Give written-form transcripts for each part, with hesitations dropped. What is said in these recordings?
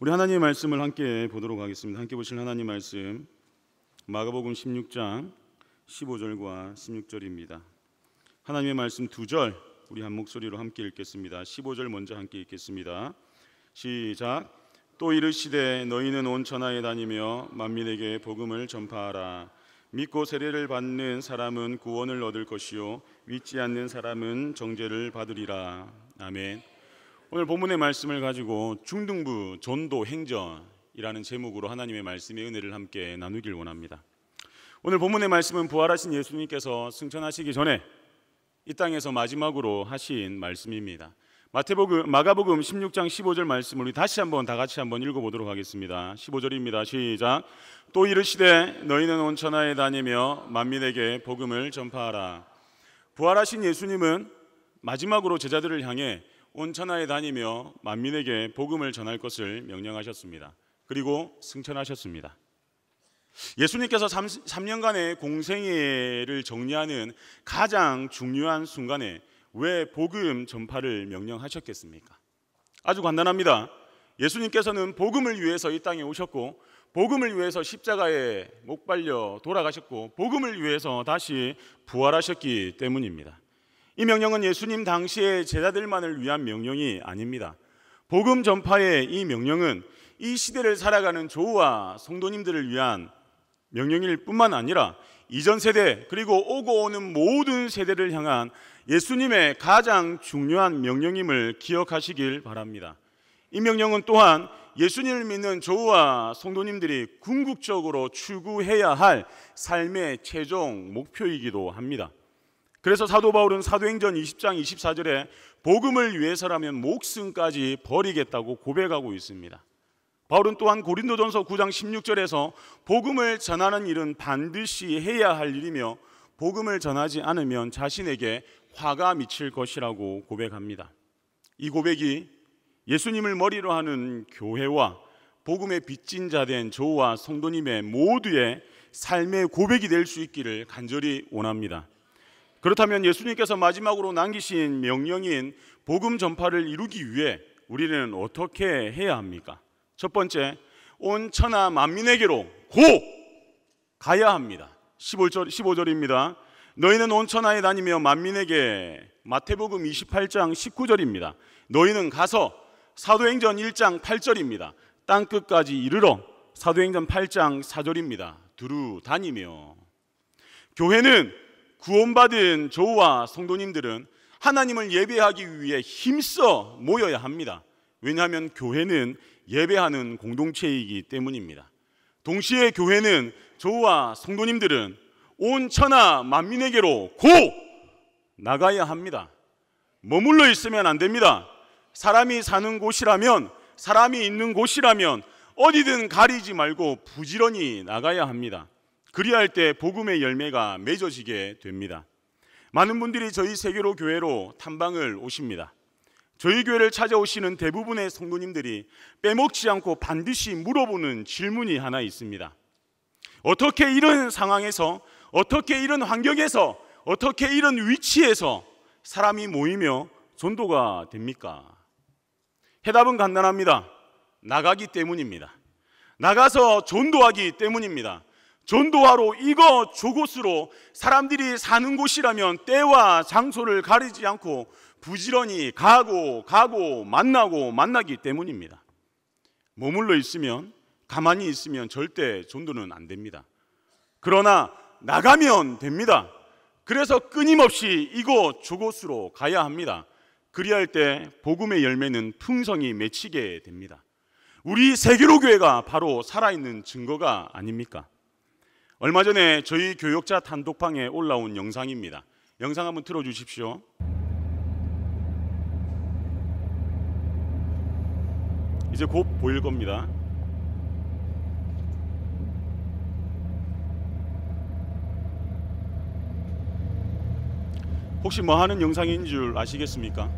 우리 하나님의 말씀을 함께 보도록 하겠습니다. 함께 보실 하나님 말씀 마가복음 16장 15절과 16절입니다. 하나님의 말씀 두 절 우리 한 목소리로 함께 읽겠습니다. 15절 먼저 함께 읽겠습니다. 시작. 또 이르시되 너희는 온 천하에 다니며 만민에게 복음을 전파하라. 믿고 세례를 받는 사람은 구원을 얻을 것이요 믿지 않는 사람은 정죄를 받으리라. 아멘. 오늘 본문의 말씀을 가지고 중등부 전도 행전이라는 제목으로 하나님의 말씀의 은혜를 함께 나누길 원합니다. 오늘 본문의 말씀은 부활하신 예수님께서 승천하시기 전에 이 땅에서 마지막으로 하신 말씀입니다. 마가복음 16장 15절 말씀을 우리 다시 한번 다 같이 한번 읽어보도록 하겠습니다. 15절입니다. 시작. 또 이르시되 너희는 온 천하에 다니며 만민에게 복음을 전파하라. 부활하신 예수님은 마지막으로 제자들을 향해 온 천하에 다니며 만민에게 복음을 전할 것을 명령하셨습니다. 그리고 승천하셨습니다. 예수님께서 3년간의 공생애를 정리하는 가장 중요한 순간에 왜 복음 전파를 명령하셨겠습니까? 아주 간단합니다. 예수님께서는 복음을 위해서 이 땅에 오셨고 복음을 위해서 십자가에 못 박려 돌아가셨고 복음을 위해서 다시 부활하셨기 때문입니다. 이 명령은 예수님 당시의 제자들만을 위한 명령이 아닙니다. 복음 전파의 이 명령은 이 시대를 살아가는 저와 성도님들을 위한 명령일 뿐만 아니라 이전 세대 그리고 오고 오는 모든 세대를 향한 예수님의 가장 중요한 명령임을 기억하시길 바랍니다. 이 명령은 또한 예수님을 믿는 저와 성도님들이 궁극적으로 추구해야 할 삶의 최종 목표이기도 합니다. 그래서 사도 바울은 사도행전 20장 24절에 복음을 위해서라면 목숨까지 버리겠다고 고백하고 있습니다. 바울은 또한 고린도전서 9장 16절에서 복음을 전하는 일은 반드시 해야 할 일이며 복음을 전하지 않으면 자신에게 화가 미칠 것이라고 고백합니다. 이 고백이 예수님을 머리로 하는 교회와 복음의 빚진 자 된 저와 성도님의 모두의 삶의 고백이 될 수 있기를 간절히 원합니다. 그렇다면 예수님께서 마지막으로 남기신 명령인 복음 전파를 이루기 위해 우리는 어떻게 해야 합니까? 첫 번째, 온 천하 만민에게로 고 가야 합니다. 15절입니다. 너희는 온 천하에 다니며 만민에게, 마태복음 28장 19절입니다. 너희는 가서, 사도행전 1장 8절입니다. 땅끝까지 이르러, 사도행전 8장 4절입니다. 두루 다니며. 교회는 구원받은 저와 성도님들은 하나님을 예배하기 위해 힘써 모여야 합니다. 왜냐하면 교회는 예배하는 공동체이기 때문입니다. 동시에 교회는 저와 성도님들은 온 천하 만민에게로 고 나가야 합니다. 머물러 있으면 안 됩니다. 사람이 사는 곳이라면, 사람이 있는 곳이라면 어디든 가리지 말고 부지런히 나가야 합니다. 그리할 때 복음의 열매가 맺어지게 됩니다. 많은 분들이 저희 세계로 교회로 탐방을 오십니다. 저희 교회를 찾아오시는 대부분의 성도님들이 빼먹지 않고 반드시 물어보는 질문이 하나 있습니다. 어떻게 이런 상황에서, 어떻게 이런 환경에서, 어떻게 이런 위치에서 사람이 모이며 전도가 됩니까? 해답은 간단합니다. 나가기 때문입니다. 나가서 전도하기 때문입니다. 전도하러 이곳 저곳으로 사람들이 사는 곳이라면 때와 장소를 가리지 않고 부지런히 가고 만나기 때문입니다. 머물러 있으면, 가만히 있으면 절대 전도는 안 됩니다. 그러나 나가면 됩니다. 그래서 끊임없이 이곳 저곳으로 가야 합니다. 그리할 때 복음의 열매는 풍성히 맺히게 됩니다. 우리 세계로교회가 바로 살아있는 증거가 아닙니까? 얼마 전에 저희 교역자 단독방에 올라온 영상입니다. 영상 한번 틀어주십시오. 이제 곧 보일 겁니다. 혹시 뭐 하는 영상인 줄 아시겠습니까?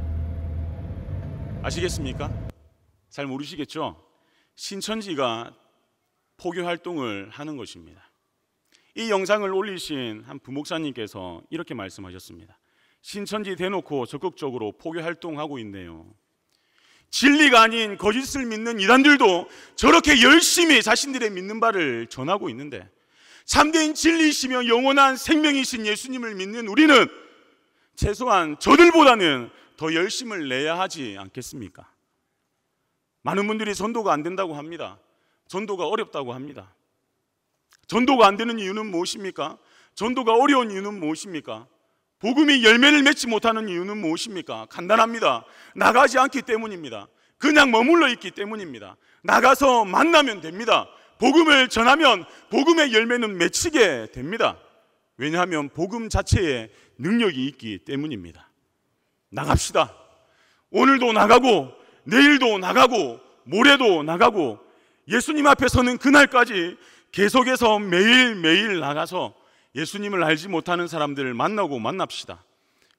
잘 모르시겠죠? 신천지가 포교 활동을 하는 것입니다. 이 영상을 올리신 한 부목사님께서 이렇게 말씀하셨습니다. 신천지 대놓고 적극적으로 포교 활동하고 있네요. 진리가 아닌 거짓을 믿는 이단들도 저렇게 열심히 자신들의 믿는 바를 전하고 있는데, 참된 진리이시며 영원한 생명이신 예수님을 믿는 우리는 최소한 저들보다는 더 열심을 내야 하지 않겠습니까? 많은 분들이 전도가 안 된다고 합니다. 전도가 어렵다고 합니다. 전도가 안 되는 이유는 무엇입니까? 전도가 어려운 이유는 무엇입니까? 복음이 열매를 맺지 못하는 이유는 무엇입니까? 간단합니다. 나가지 않기 때문입니다. 그냥 머물러 있기 때문입니다. 나가서 만나면 됩니다. 복음을 전하면 복음의 열매는 맺히게 됩니다. 왜냐하면 복음 자체에 능력이 있기 때문입니다. 나갑시다. 오늘도 나가고 내일도 나가고 모레도 나가고 예수님 앞에 서는 그날까지 계속해서 매일매일 나가서 예수님을 알지 못하는 사람들을 만나고 만납시다.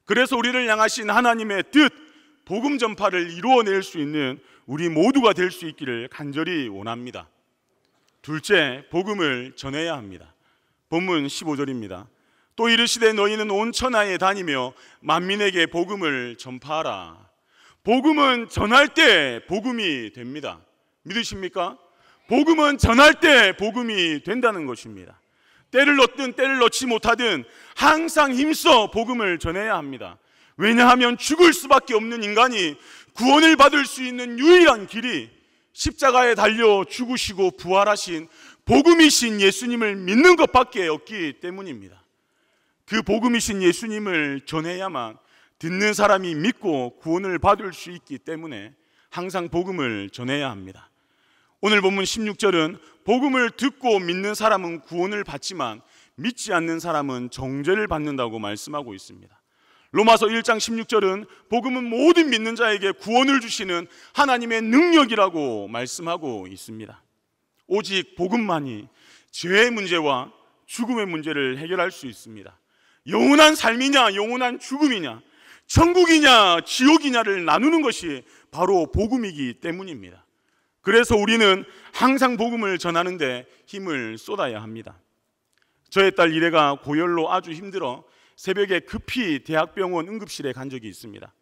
그래서 우리를 향하신 하나님의 뜻, 복음 전파를 이루어낼 수 있는 우리 모두가 될 수 있기를 간절히 원합니다. 둘째, 복음을 전해야 합니다. 본문 15절입니다. 또 이르시되 너희는 온 천하에 다니며 만민에게 복음을 전파하라. 복음은 전할 때 복음이 됩니다. 믿으십니까? 복음은 전할 때 복음이 된다는 것입니다. 때를 넣든 때를 넣지 못하든 항상 힘써 복음을 전해야 합니다. 왜냐하면 죽을 수밖에 없는 인간이 구원을 받을 수 있는 유일한 길이 십자가에 달려 죽으시고 부활하신 복음이신 예수님을 믿는 것밖에 없기 때문입니다. 그 복음이신 예수님을 전해야만 듣는 사람이 믿고 구원을 받을 수 있기 때문에 항상 복음을 전해야 합니다. 오늘 본문 16절은 복음을 듣고 믿는 사람은 구원을 받지만 믿지 않는 사람은 정죄를 받는다고 말씀하고 있습니다. 로마서 1장 16절은 복음은 모든 믿는 자에게 구원을 주시는 하나님의 능력이라고 말씀하고 있습니다. 오직 복음만이 죄의 문제와 죽음의 문제를 해결할 수 있습니다. 영원한 삶이냐 영원한 죽음이냐, 천국이냐 지옥이냐를 나누는 것이 바로 복음이기 때문입니다. 그래서 우리는 항상 복음을 전하는데 힘을 쏟아야 합니다. 저의 딸 이래가 고열로 아주 힘들어 새벽에 급히 대학병원 응급실에 간 적이 있습니다.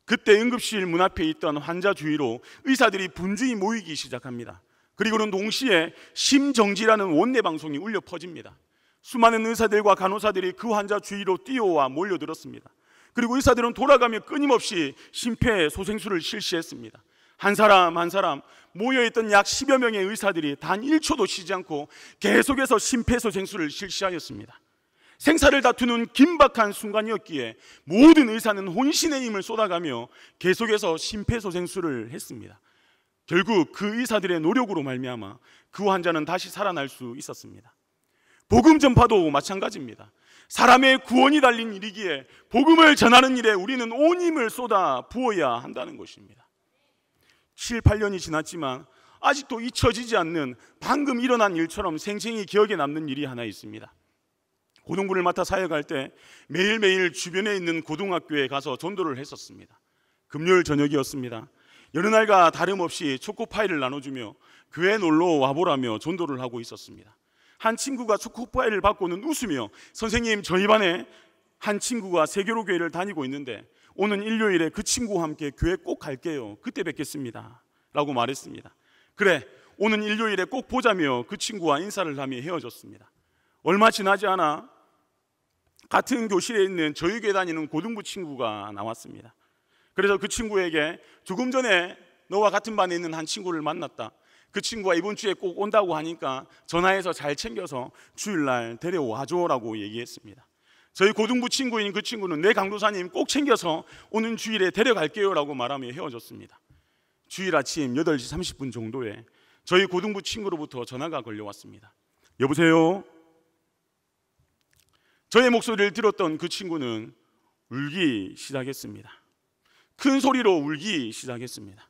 그때 응급실 문 앞에 있던 환자 주위로 의사들이 분주히 모이기 시작합니다. 그리고는 동시에 심정지라는 원내 방송이 울려 퍼집니다. 수많은 의사들과 간호사들이 그 환자 주위로 뛰어와 몰려들었습니다. 그리고 의사들은 돌아가며 끊임없이 심폐소생술을 실시했습니다. 한 사람 한 사람 모여있던 약 10여 명의 의사들이 단 1초도 쉬지 않고 계속해서 심폐소생술을 실시하였습니다. 생사를 다투는 긴박한 순간이었기에 모든 의사는 혼신의 힘을 쏟아가며 계속해서 심폐소생술을 했습니다. 결국 그 의사들의 노력으로 말미암아 그 환자는 다시 살아날 수 있었습니다. 복음 전파도 마찬가지입니다. 사람의 구원이 달린 일이기에 복음을 전하는 일에 우리는 온 힘을 쏟아 부어야 한다는 것입니다. 7, 8년이 지났지만 아직도 잊혀지지 않는 방금 일어난 일처럼 생생히 기억에 남는 일이 하나 있습니다. 고등부를 맡아 사역할 때 매일매일 주변에 있는 고등학교에 가서 전도를 했었습니다. 금요일 저녁이었습니다. 여느 날과 다름없이 초코파이를 나눠주며 교회에 놀러 와보라며 전도를 하고 있었습니다. 한 친구가 초코파이를 받고는 웃으며 선생님, 저희 반에 한 친구가 세계로교회를 다니고 있는데 오는 일요일에 그 친구와 함께 교회 꼭 갈게요. 그때 뵙겠습니다 라고 말했습니다. 그래, 오는 일요일에 꼭 보자며 그 친구와 인사를 하며 헤어졌습니다. 얼마 지나지 않아 같은 교실에 있는 저희 교회 다니는 고등부 친구가 나왔습니다. 그래서 그 친구에게 조금 전에 너와 같은 반에 있는 한 친구를 만났다. 그 친구가 이번 주에 꼭 온다고 하니까 전화해서 잘 챙겨서 주일날 데려와줘라고 얘기했습니다. 저희 고등부 친구인 그 친구는 네 강도사님 꼭 챙겨서 오는 주일에 데려갈게요 라고 말하며 헤어졌습니다. 주일 아침 8시 30분 정도에 저희 고등부 친구로부터 전화가 걸려왔습니다. 여보세요? 저의 목소리를 들었던 그 친구는 울기 시작했습니다. 큰 소리로 울기 시작했습니다.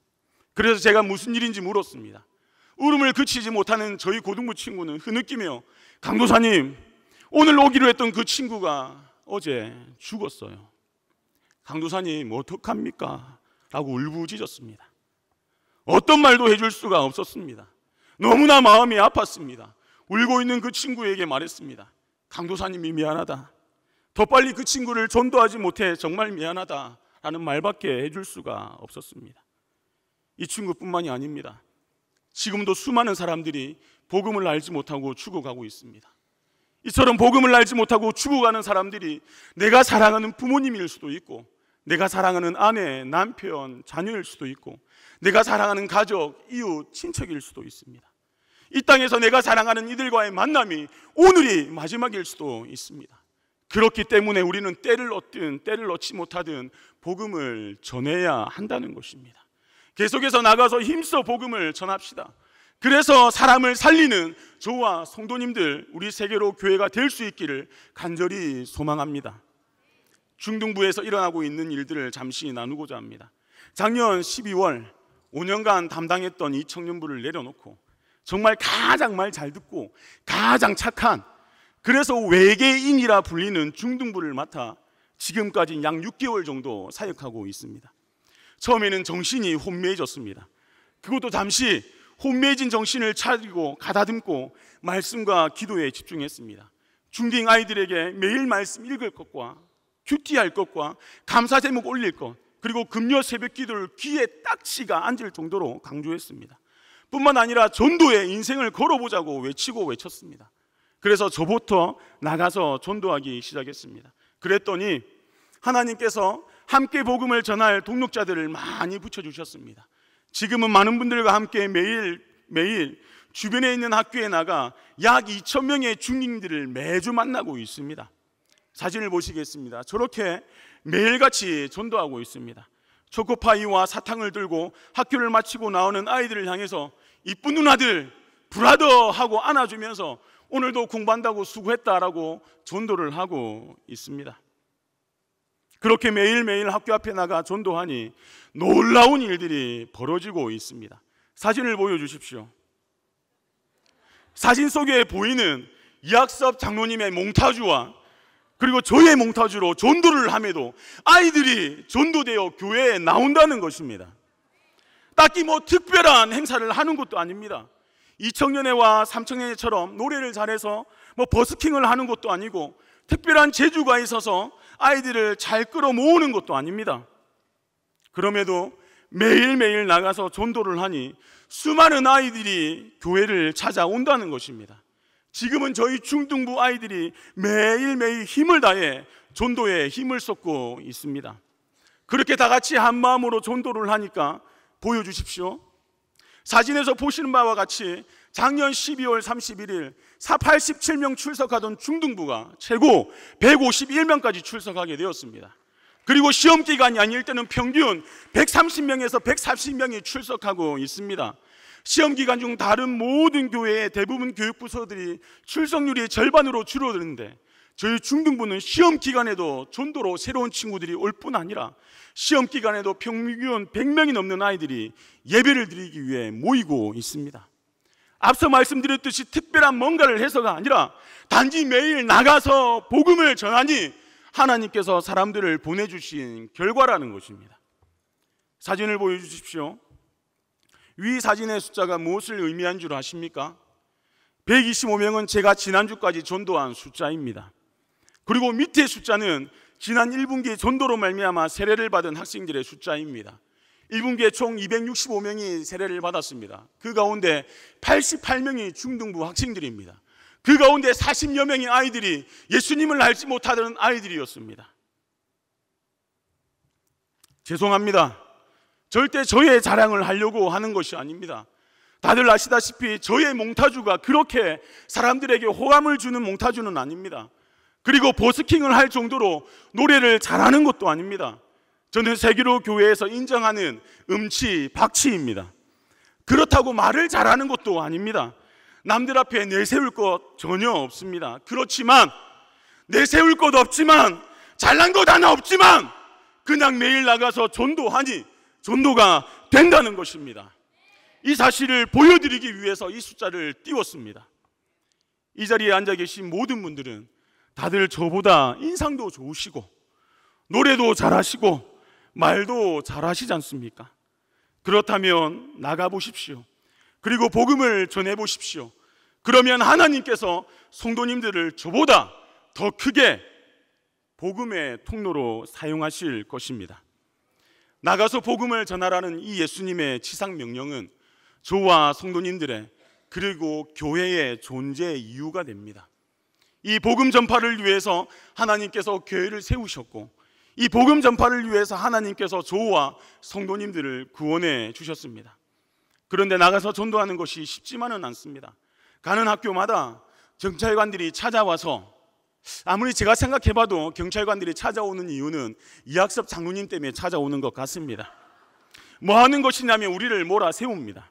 그래서 제가 무슨 일인지 물었습니다. 울음을 그치지 못하는 저희 고등부 친구는 흐느끼며 강도사님, 오늘 오기로 했던 그 친구가 어제 죽었어요. 강도사님 어떡합니까? 라고 울부짖었습니다. 어떤 말도 해줄 수가 없었습니다. 너무나 마음이 아팠습니다. 울고 있는 그 친구에게 말했습니다. 강도사님이 미안하다. 더 빨리 그 친구를 전도하지 못해 정말 미안하다 라는 말밖에 해줄 수가 없었습니다. 이 친구뿐만이 아닙니다. 지금도 수많은 사람들이 복음을 알지 못하고 죽어가고 있습니다. 이처럼 복음을 알지 못하고 죽어가는 사람들이 내가 사랑하는 부모님일 수도 있고, 내가 사랑하는 아내, 남편, 자녀일 수도 있고, 내가 사랑하는 가족, 이웃, 친척일 수도 있습니다. 이 땅에서 내가 사랑하는 이들과의 만남이 오늘이 마지막일 수도 있습니다. 그렇기 때문에 우리는 때를 얻든 때를 얻지 못하든 복음을 전해야 한다는 것입니다. 계속해서 나가서 힘써 복음을 전합시다. 그래서 사람을 살리는 저와 성도님들, 우리 세계로 교회가 될 수 있기를 간절히 소망합니다. 중등부에서 일어나고 있는 일들을 잠시 나누고자 합니다. 작년 12월 5년간 담당했던 이 청년부를 내려놓고 정말 가장 말 잘 듣고 가장 착한, 그래서 외계인이라 불리는 중등부를 맡아 지금까지 약 6개월 정도 사역하고 있습니다. 처음에는 정신이 혼미해졌습니다. 그것도 잠시 혼미해진 정신을 차리고 가다듬고 말씀과 기도에 집중했습니다. 중딩 아이들에게 매일 말씀 읽을 것과 큐티할 것과 감사 제목 올릴 것, 그리고 금요 새벽 기도를 귀에 딱지가 앉을 정도로 강조했습니다. 뿐만 아니라 전도의 인생을 걸어보자고 외쳤습니다. 그래서 저부터 나가서 전도하기 시작했습니다. 그랬더니 하나님께서 함께 복음을 전할 동력자들을 많이 붙여주셨습니다. 지금은 많은 분들과 함께 매일 주변에 있는 학교에 나가 약 2,000명의 중딩들을 매주 만나고 있습니다. 사진을 보시겠습니다. 저렇게 매일같이 전도하고 있습니다. 초코파이와 사탕을 들고 학교를 마치고 나오는 아이들을 향해서 이쁜 누나들, 브라더 하고 안아주면서 오늘도 공부한다고 수고했다라고 전도를 하고 있습니다. 그렇게 매일매일 학교 앞에 나가 전도하니 놀라운 일들이 벌어지고 있습니다. 사진을 보여주십시오. 사진 속에 보이는 이학섭 장로님의 몽타주와 그리고 저의 몽타주로 전도를 함에도 아이들이 전도되어 교회에 나온다는 것입니다. 딱히 특별한 행사를 하는 것도 아닙니다. 2청년회와 3청년회처럼 노래를 잘해서 버스킹을 하는 것도 아니고 특별한 재주가 있어서 아이들을 잘 끌어모으는 것도 아닙니다. 그럼에도 매일매일 나가서 전도를 하니 수많은 아이들이 교회를 찾아온다는 것입니다. 지금은 저희 중등부 아이들이 매일매일 힘을 다해 전도에 힘을 쏟고 있습니다. 그렇게 다 같이 한 마음으로 전도를 하니까 보여주십시오. 사진에서 보시는 바와 같이 작년 12월 31일 87명 출석하던 중등부가 최고 151명까지 출석하게 되었습니다. 그리고 시험 기간이 아닐 때는 평균 130명에서 140명이 출석하고 있습니다. 시험 기간 중 다른 모든 교회의 대부분 교육부서들이 출석률이 절반으로 줄어드는데 저희 중등부는 시험 기간에도 전도로 새로운 친구들이 올 뿐 아니라 시험 기간에도 평균 100명이 넘는 아이들이 예배를 드리기 위해 모이고 있습니다. 앞서 말씀드렸듯이 특별한 뭔가를 해서가 아니라 단지 매일 나가서 복음을 전하니 하나님께서 사람들을 보내주신 결과라는 것입니다. 사진을 보여주십시오. 위 사진의 숫자가 무엇을 의미한 줄 아십니까? 125명은 제가 지난주까지 전도한 숫자입니다. 그리고 밑에 숫자는 지난 1분기 전도로 말미암아 세례를 받은 학생들의 숫자입니다. 1분기에 총 265명이 세례를 받았습니다. 그 가운데 88명이 중등부 학생들입니다. 그 가운데 40여 명의 아이들이 예수님을 알지 못하던 아이들이었습니다. 죄송합니다. 절대 저의 자랑을 하려고 하는 것이 아닙니다. 다들 아시다시피 저의 몽타주가 그렇게 사람들에게 호감을 주는 몽타주는 아닙니다. 그리고 버스킹을 할 정도로 노래를 잘하는 것도 아닙니다. 저는 세계로 교회에서 인정하는 음치, 박치입니다. 그렇다고 말을 잘하는 것도 아닙니다. 남들 앞에 내세울 것 전혀 없습니다. 그렇지만 내세울 것 없지만 잘난 것 하나 없지만 그냥 매일 나가서 전도하니 전도가 된다는 것입니다. 이 사실을 보여드리기 위해서 이 숫자를 띄웠습니다. 이 자리에 앉아 계신 모든 분들은 다들 저보다 인상도 좋으시고 노래도 잘하시고 말도 잘하시지 않습니까? 그렇다면 나가보십시오. 그리고 복음을 전해보십시오. 그러면 하나님께서 성도님들을 저보다 더 크게 복음의 통로로 사용하실 것입니다. 나가서 복음을 전하라는 이 예수님의 지상 명령은 저와 성도님들의 그리고 교회의 존재 이유가 됩니다. 이 복음 전파를 위해서 하나님께서 교회를 세우셨고, 이 복음 전파를 위해서 하나님께서 저와 성도님들을 구원해 주셨습니다. 그런데 나가서 전도하는 것이 쉽지만은 않습니다. 가는 학교마다 경찰관들이 찾아와서, 아무리 제가 생각해봐도 경찰관들이 찾아오는 이유는 이학섭 장로님 때문에 찾아오는 것 같습니다. 뭐 하는 것이냐면 우리를 몰아세웁니다.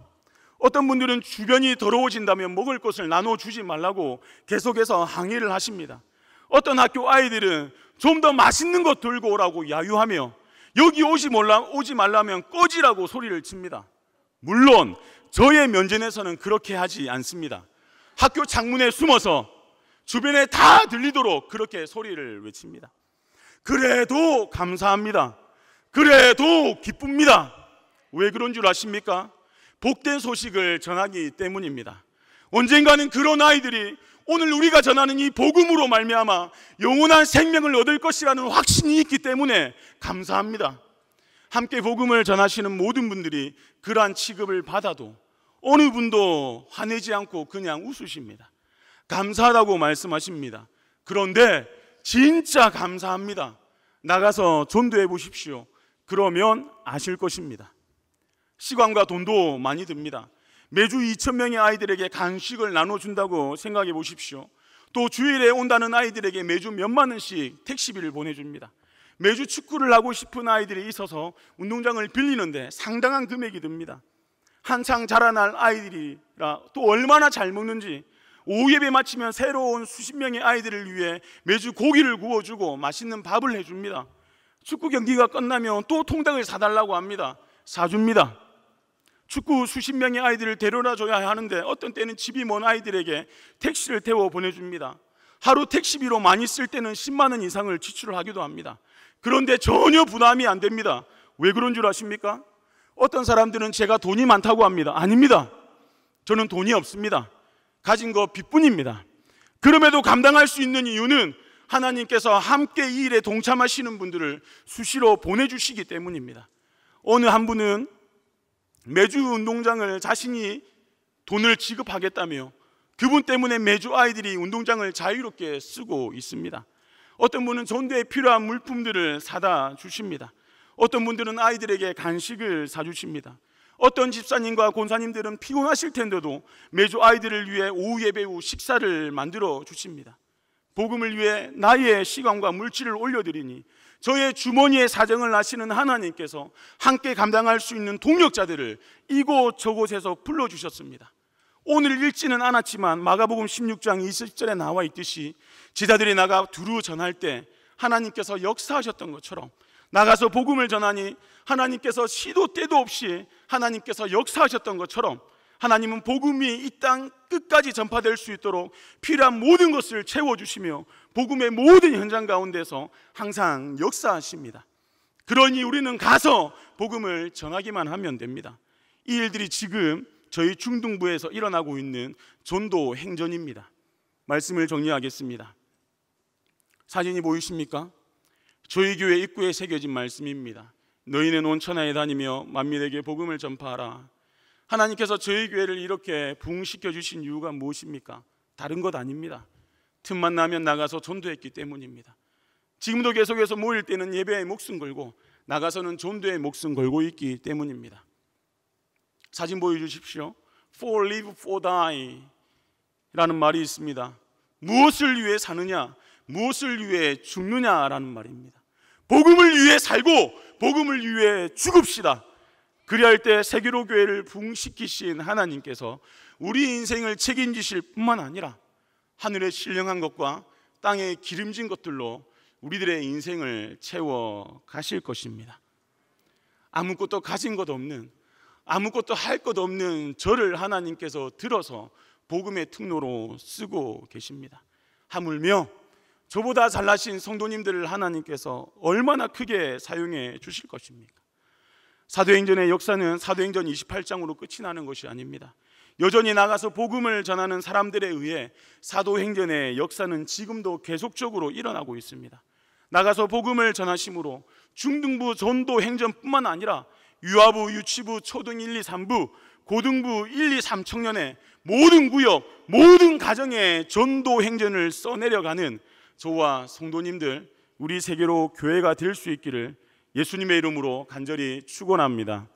어떤 분들은 주변이 더러워진다면 먹을 것을 나눠주지 말라고 계속해서 항의를 하십니다. 어떤 학교 아이들은 좀 더 맛있는 것 들고 오라고 야유하며 여기 오지 말라면 꺼지라고 소리를 칩니다. 물론 저의 면전에서는 그렇게 하지 않습니다. 학교 창문에 숨어서 주변에 다 들리도록 그렇게 소리를 외칩니다. 그래도 감사합니다. 그래도 기쁩니다. 왜 그런 줄 아십니까? 복된 소식을 전하기 때문입니다. 언젠가는 그런 아이들이 오늘 우리가 전하는 이 복음으로 말미암아 영원한 생명을 얻을 것이라는 확신이 있기 때문에 감사합니다. 함께 복음을 전하시는 모든 분들이 그러한 취급을 받아도 어느 분도 화내지 않고 그냥 웃으십니다. 감사하다고 말씀하십니다. 그런데 진짜 감사합니다. 나가서 전도해 보십시오. 그러면 아실 것입니다. 시간과 돈도 많이 듭니다. 매주 2,000명의 아이들에게 간식을 나눠준다고 생각해 보십시오. 또 주일에 온다는 아이들에게 매주 몇만 원씩 택시비를 보내줍니다. 매주 축구를 하고 싶은 아이들이 있어서 운동장을 빌리는데 상당한 금액이 듭니다. 한창 자라날 아이들이라 또 얼마나 잘 먹는지 오후 예배 마치면 새로운 수십 명의 아이들을 위해 매주 고기를 구워주고 맛있는 밥을 해줍니다. 축구 경기가 끝나면 또 통닭을 사달라고 합니다. 사줍니다. 축구 수십 명의 아이들을 데려다 줘야 하는데 어떤 때는 집이 먼 아이들에게 택시를 태워 보내줍니다. 하루 택시비로 많이 쓸 때는 10만 원 이상을 지출을 하기도 합니다. 그런데 전혀 부담이 안 됩니다. 왜 그런 줄 아십니까? 어떤 사람들은 제가 돈이 많다고 합니다. 아닙니다. 저는 돈이 없습니다. 가진 거 빚뿐입니다. 그럼에도 감당할 수 있는 이유는 하나님께서 함께 이 일에 동참하시는 분들을 수시로 보내주시기 때문입니다. 어느 한 분은 매주 운동장을 자신이 돈을 지급하겠다며 그분 때문에 매주 아이들이 운동장을 자유롭게 쓰고 있습니다. 어떤 분은 전도에 필요한 물품들을 사다 주십니다. 어떤 분들은 아이들에게 간식을 사주십니다. 어떤 집사님과 권사님들은 피곤하실 텐데도 매주 아이들을 위해 오후 예배 후 식사를 만들어 주십니다. 복음을 위해 나의 시간과 물질을 올려드리니 저의 주머니의 사정을 아시는 하나님께서 함께 감당할 수 있는 동력자들을 이곳 저곳에서 불러주셨습니다. 오늘 읽지는 않았지만 마가복음 16장 20절에 나와 있듯이 제자들이 나가 두루 전할 때 하나님께서 역사하셨던 것처럼 나가서 복음을 전하니 하나님께서 시도 때도 없이 하나님께서 역사하셨던 것처럼 하나님은 복음이 이 땅 끝까지 전파될 수 있도록 필요한 모든 것을 채워주시며 복음의 모든 현장 가운데서 항상 역사하십니다. 그러니 우리는 가서 복음을 전하기만 하면 됩니다. 이 일들이 지금 저희 중등부에서 일어나고 있는 전도 행전입니다. 말씀을 정리하겠습니다. 사진이 보이십니까? 저희 교회 입구에 새겨진 말씀입니다. 너희는 온 천하에 다니며 만민에게 복음을 전파하라. 하나님께서 저희 교회를 이렇게 부흥시켜 주신 이유가 무엇입니까? 다른 것 아닙니다. 틈만 나면 나가서 전도했기 때문입니다. 지금도 계속해서 모일 때는 예배에 목숨 걸고 나가서는 전도에 목숨 걸고 있기 때문입니다. 사진 보여주십시오. For live, for die 라는 말이 있습니다. 무엇을 위해 사느냐, 무엇을 위해 죽느냐라는 말입니다. 복음을 위해 살고 복음을 위해 죽읍시다. 그리할 때 세계로 교회를 부흥시키신 하나님께서 우리 인생을 책임지실 뿐만 아니라 하늘의 신령한 것과 땅에 기름진 것들로 우리들의 인생을 채워 가실 것입니다. 아무것도 가진 것 없는, 아무것도 할 것 없는 저를 하나님께서 들어서 복음의 특로로 쓰고 계십니다. 하물며 저보다 잘나신 성도님들을 하나님께서 얼마나 크게 사용해 주실 것입니까? 사도행전의 역사는 사도행전 28장으로 끝이 나는 것이 아닙니다. 여전히 나가서 복음을 전하는 사람들에 의해 사도행전의 역사는 지금도 계속적으로 일어나고 있습니다. 나가서 복음을 전하심으로 중등부 전도 행전뿐만 아니라 유아부, 유치부, 초등 1, 2, 3부, 고등부 1, 2, 3청년의 모든 구역, 모든 가정에 전도 행전을 써내려가는 저와 성도님들, 우리 세계로 교회가 될 수 있기를 예수님의 이름으로 간절히 축원합니다.